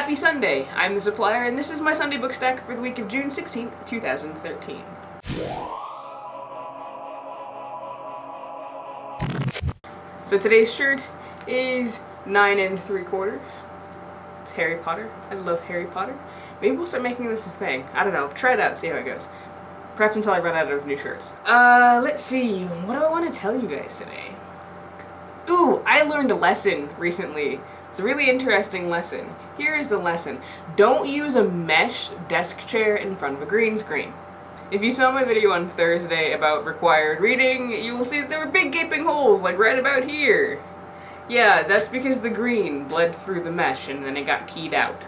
Happy Sunday! I'm the Supplier, and this is my Sunday book stack for the week of June 16th, 2013. So today's shirt is 9 3/4. It's Harry Potter. I love Harry Potter. Maybe we'll start making this a thing. I don't know. Try it out, see how it goes. Perhaps until I run out of new shirts. Let's see. What do I want to tell you guys today? Ooh, I learned a lesson recently. It's a really interesting lesson. Here is the lesson. Don't use a mesh desk chair in front of a green screen. If you saw my video on Thursday about required reading, you will see that there were big gaping holes, like right about here. Yeah, that's because the green bled through the mesh and then it got keyed out.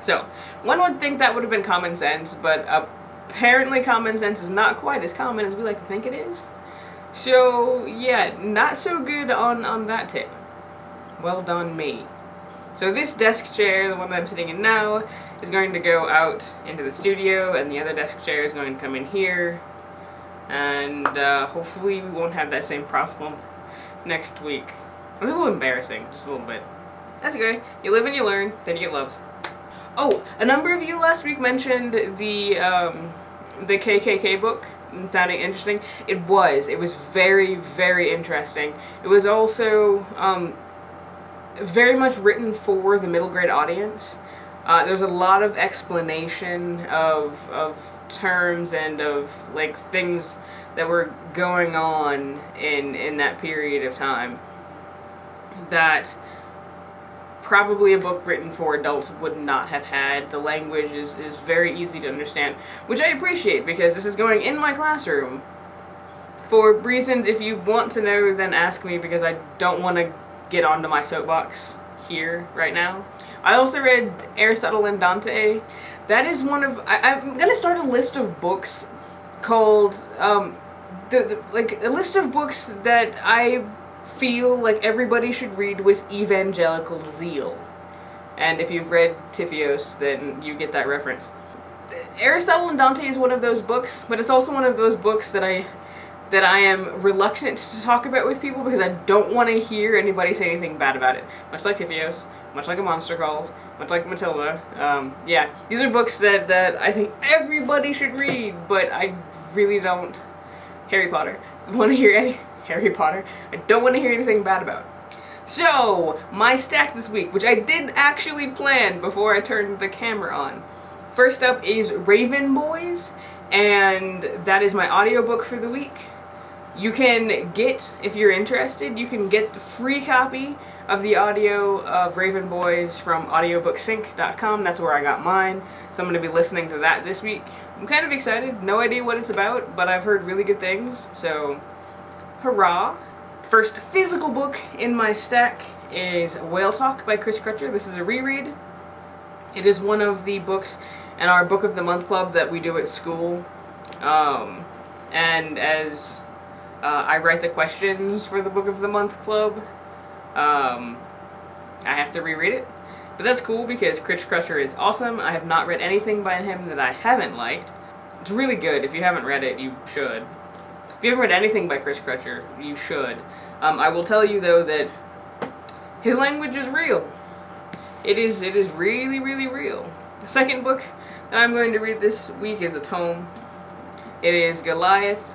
So, one would think that would have been common sense, but apparently common sense is not quite as common as we like to think it is. So, yeah, not so good on that tip. Well done me. So this desk chair, the one that I'm sitting in now, is going to go out into the studio, and the other desk chair is going to come in here. And hopefully we won't have that same problem next week. It was a little embarrassing, just a little bit. That's okay. You live and you learn, then you get loves. Oh, a number of you last week mentioned the KKK book sounding interesting. It was very, very interesting. It was also very much written for the middle grade audience. There's a lot of explanation of terms and of like things that were going on in that period of time that probably a book written for adults would not have had. The language is very easy to understand, which I appreciate because this is going in my classroom. For reasons, if you want to know, then ask me, because I don't want to get onto my soapbox here right now. I also read Aristotle and Dante. That is one of... I'm gonna start a list of books called... like a list of books that I feel like everybody should read with evangelical zeal. And if you've read Tifios, then you get that reference. Aristotle and Dante is one of those books, but it's also one of those books that I am reluctant to talk about with people because I don't want to hear anybody say anything bad about it. Much like Tifios, much like A Monster Calls, much like Matilda. Yeah, these are books that I think everybody should read, but I really don't. Harry Potter. Want to hear any Harry Potter? I don't want to hear anything bad about. So, my stack this week, which I did actually plan before I turned the camera on. First up is Raven Boys, and that is my audiobook for the week. You can get, if you're interested, you can get the free copy of the audio of Raven Boys from audiobooksync.com. That's where I got mine, so I'm going to be listening to that this week. I'm kind of excited, no idea what it's about, but I've heard really good things, so hurrah. First physical book in my stack is Whale Talk by Chris Crutcher. This is a reread. It is one of the books in our Book of the Month club that we do at school, and as I write the questions for the Book of the Month club, I have to reread it. But that's cool because Chris Crutcher is awesome. I have not read anything by him that I haven't liked. It's really good. If you haven't read it, you should. If you haven't read anything by Chris Crutcher, you should. I will tell you though that his language is real. It is really, really real. The second book that I'm going to read this week is a tome. It is Goliath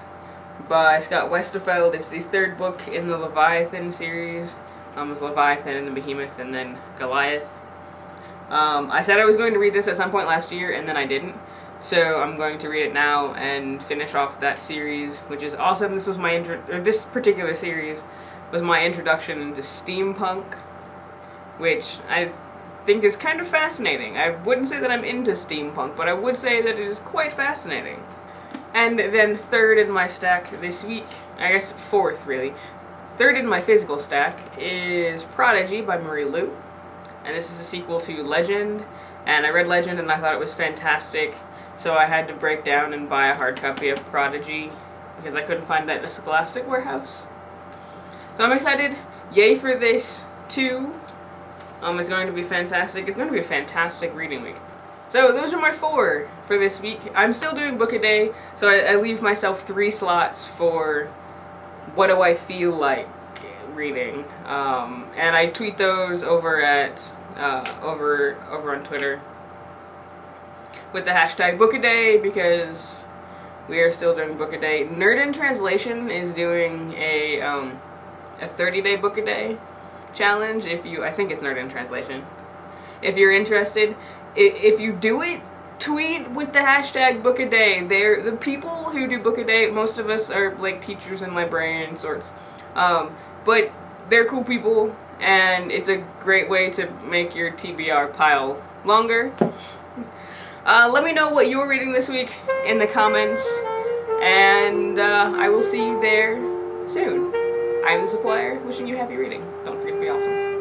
by Scott Westerfeld. It's the third book in the Leviathan series. It's Leviathan and the Behemoth and then Goliath. I said I was going to read this at some point last year and then I didn't. So I'm going to read it now and finish off that series, which is awesome. This was my this particular series was my introduction into steampunk, which I think is kind of fascinating. I wouldn't say that I'm into steampunk, but I would say that it is quite fascinating. And then third in my stack this week, I guess fourth really, third in my physical stack is Prodigy by Marie Lu. And this is a sequel to Legend, and I read Legend and I thought it was fantastic, so I had to break down and buy a hard copy of Prodigy because I couldn't find that in a Scholastic warehouse. So I'm excited. Yay for this too. It's going to be fantastic. It's going to be a fantastic reading week. So those are my 4 for this week. I'm still doing book a day, so I leave myself 3 slots for what do I feel like reading. And I tweet those over at over on Twitter with the hashtag Book-A-Day, because we are still doing Book-A-Day. Nerd in Translation is doing a 30-day Book-A-Day challenge. I think it's Nerd in Translation. If you're interested, if you do it, tweet with the hashtag Book-A-Day. The people who do Book-A-Day, most of us are like teachers and librarian sorts, but they're cool people, and it's a great way to make your TBR pile longer. Let me know what you're reading this week in the comments, and I will see you there soon. I'm the Supplier, wishing you happy reading. Don't forget to be awesome.